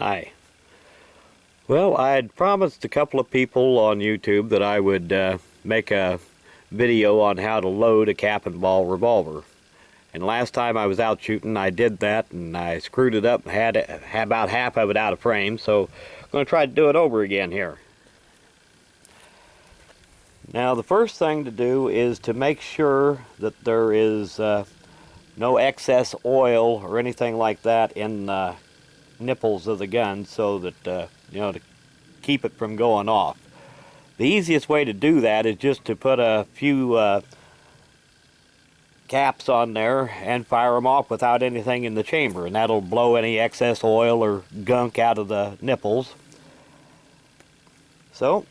Hi. Well, I had promised a couple of people on YouTube that I would make a video on how to load a cap and ball revolver. And last time I was out shooting, I did that and I screwed it up and had about half of it out of frame, so I'm going to try to do it over again here. Now, the first thing to do is to make sure that there is no excess oil or anything like that in the nipples of the gun, so that to keep it from going off. The easiest way to do that is just to put a few caps on there and fire them off without anything in the chamber, and that'll blow any excess oil or gunk out of the nipples. So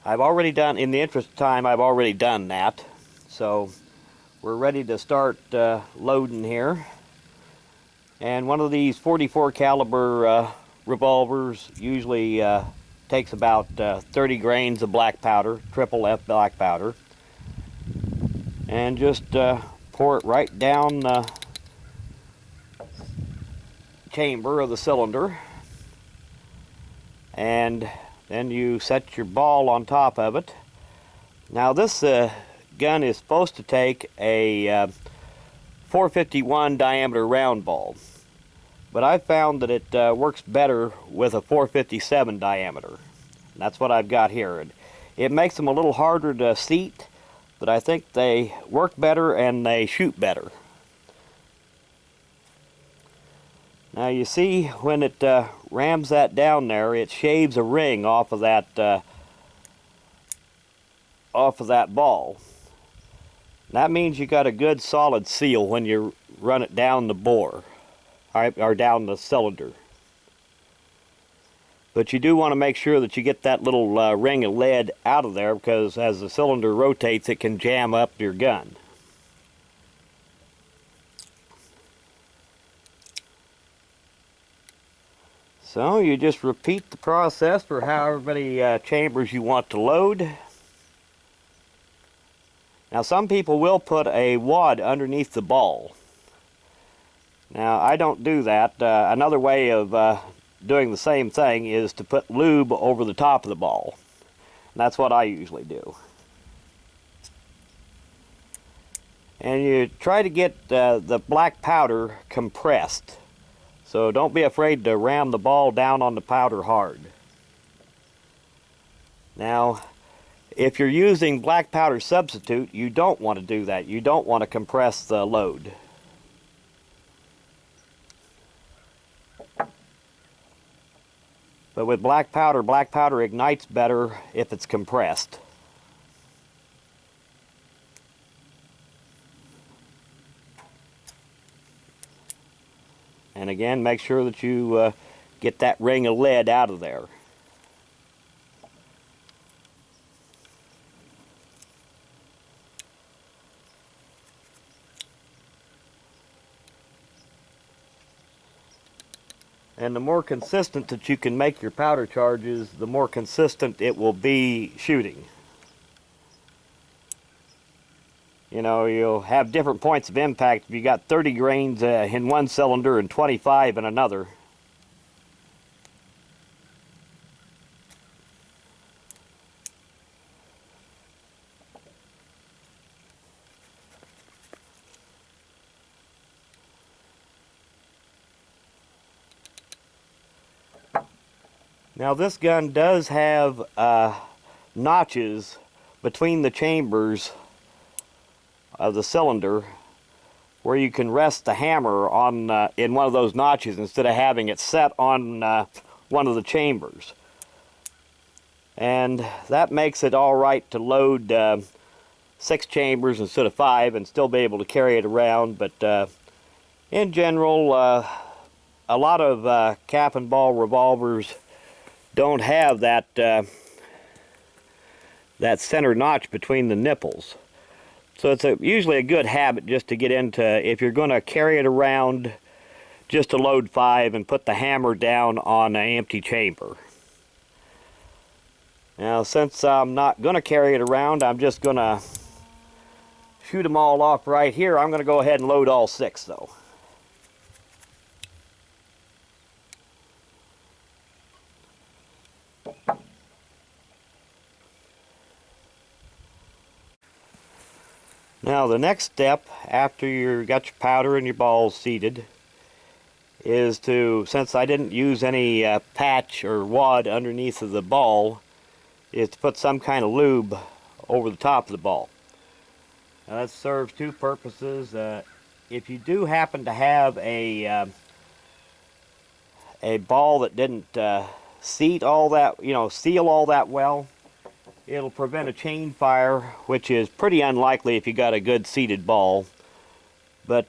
I've already done, in the interest of time, I've already done that. So we're ready to start loading here. And one of these 44 caliber revolvers usually takes about 30 grains of black powder, triple F black powder. And just pour it right down the chamber of the cylinder. And then you set your ball on top of it. Now this gun is supposed to take a 451 diameter round ball, but I found that it works better with a 457 diameter. That's what I've got here. It makes them a little harder to seat, but I think they work better and they shoot better. Now you see, when it rams that down there, it shaves a ring off of that ball. That means you got a good solid seal when you run it down the bore, or down the cylinder. But you do want to make sure that you get that little ring of lead out of there, because as the cylinder rotates, it can jam up your gun. So you just repeat the process for however many chambers you want to load. Now some people will put a wad underneath the ball. Now I don't do that. Another way of doing the same thing is to put lube over the top of the ball. And that's what I usually do. And you try to get the black powder compressed. So don't be afraid to ram the ball down on the powder hard. Now, if you're using black powder substitute, you don't want to do that. You don't want to compress the load. But with black powder ignites better if it's compressed. And again, make sure that you get that ring of lead out of there. And the more consistent that you can make your powder charges, the more consistent it will be shooting. You know, you'll have different points of impact if you got 30 grains in one cylinder and 25 in another. Now this gun does have notches between the chambers of the cylinder where you can rest the hammer on in one of those notches instead of having it set on one of the chambers. And that makes it all right to load 6 chambers instead of 5 and still be able to carry it around. But in general, a lot of cap and ball revolvers don't have that that center notch between the nipples. So it's usually a good habit just to get into, if you're going to carry it around, just to load 5 and put the hammer down on an empty chamber. Now since I'm not going to carry it around, I'm just going to shoot them all off right here. I'm going to go ahead and load all 6 though. Now the next step after you got your powder and your balls seated is to, since I didn't use any patch or wad underneath of the ball, is to put some kind of lube over the top of the ball. Now that serves two purposes. If you do happen to have a ball that didn't seat all that, seal all that well, it'll prevent a chain fire, which is pretty unlikely if you got a good seated ball. But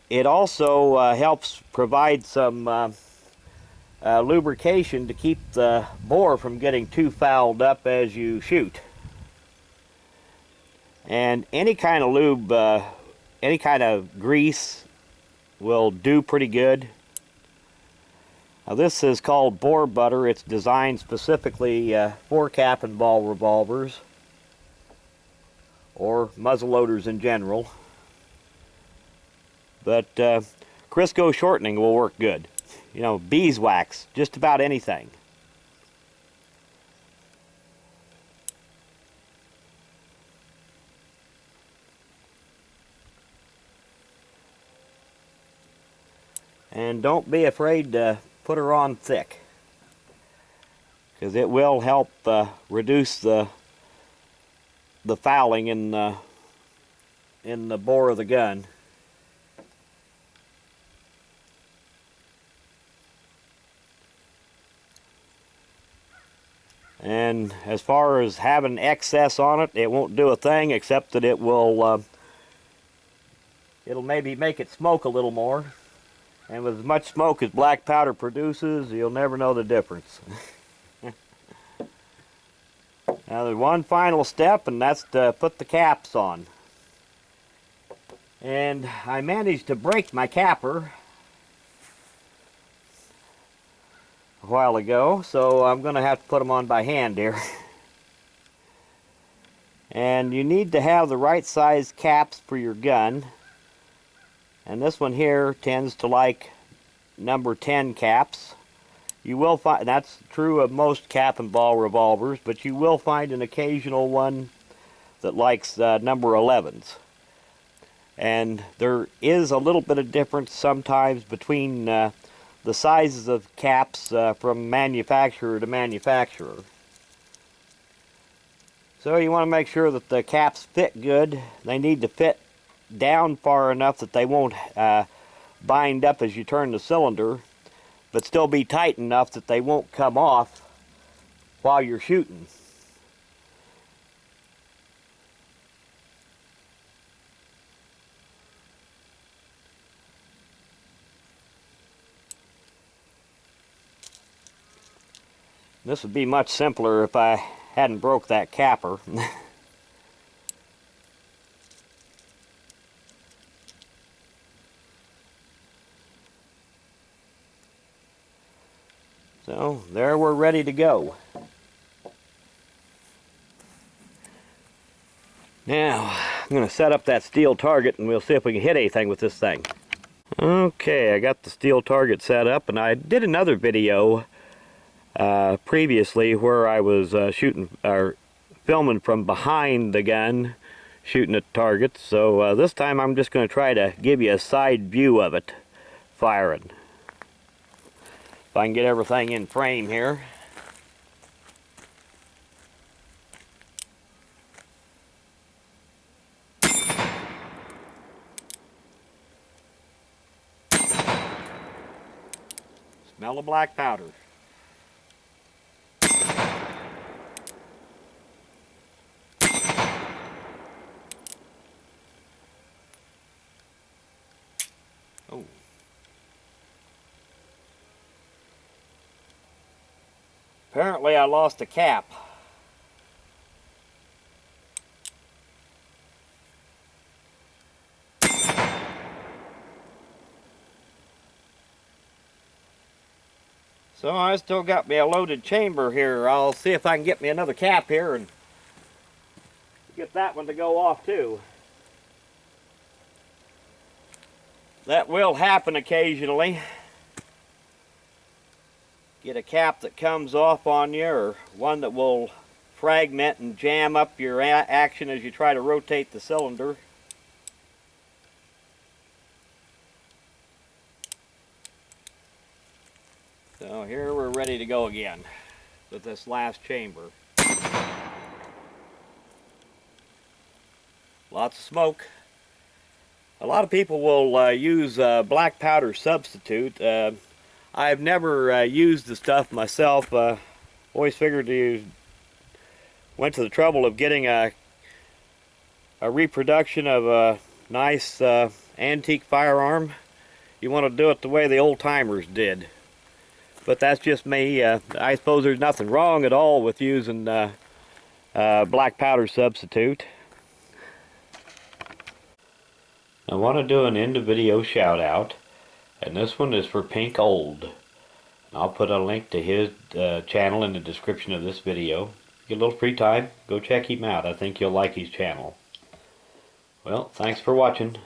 it also helps provide some lubrication to keep the bore from getting too fouled up as you shoot. And any kind of lube, any kind of grease will do pretty good. Now this is called bore butter. It's designed specifically for cap and ball revolvers or muzzle loaders in general. But Crisco shortening will work good. Beeswax, just about anything. And don't be afraid to put her on thick, because it will help reduce the fouling in the bore of the gun. And as far as having excess on it, it won't do a thing except that it will it'll maybe make it smoke a little more. And with as much smoke as black powder produces, you'll never know the difference. Now there's one final step, and that's to put the caps on. And I managed to break my capper a while ago, so I'm going to have to put them on by hand here. And you need to have the right size caps for your gun. And this one here tends to like number 10 caps. You will find, that's true of most cap and ball revolvers, but you will find an occasional one that likes number 11s. And there is a little bit of difference sometimes between the sizes of caps from manufacturer to manufacturer. So you want to make sure that the caps fit good. They need to fit down far enough that they won't bind up as you turn the cylinder, but still be tight enough that they won't come off while you're shooting. This would be much simpler if I hadn't broke that capper. So there we're ready to go. Now I'm going to set up that steel target and we'll see if we can hit anything with this thing. Okay, I got the steel target set up, and I did another video previously where I was filming from behind the gun, shooting at targets. So this time I'm just going to try to give you a side view of it firing. If I can get everything in frame here. Smell the black powder. Oh. Apparently I lost a cap. So I still got me a loaded chamber here. I'll see if I can get me another cap here and get that one to go off too. That will happen occasionally. Get a cap that comes off on you, or one that will fragment and jam up your action as you try to rotate the cylinder. So here we're ready to go again with this last chamber. Lots of smoke. A lot of people will use black powder substitute. I've never used the stuff myself. Always figured you went to the trouble of getting a reproduction of a nice antique firearm. You want to do it the way the old timers did. But that's just me. I suppose there's nothing wrong at all with using black powder substitute. I want to do an end of video shout out, and this one is for Pink Old. I'll put a link to his channel in the description of this video. Get a little free time, go check him out. I think you'll like his channel. Well, thanks for watching.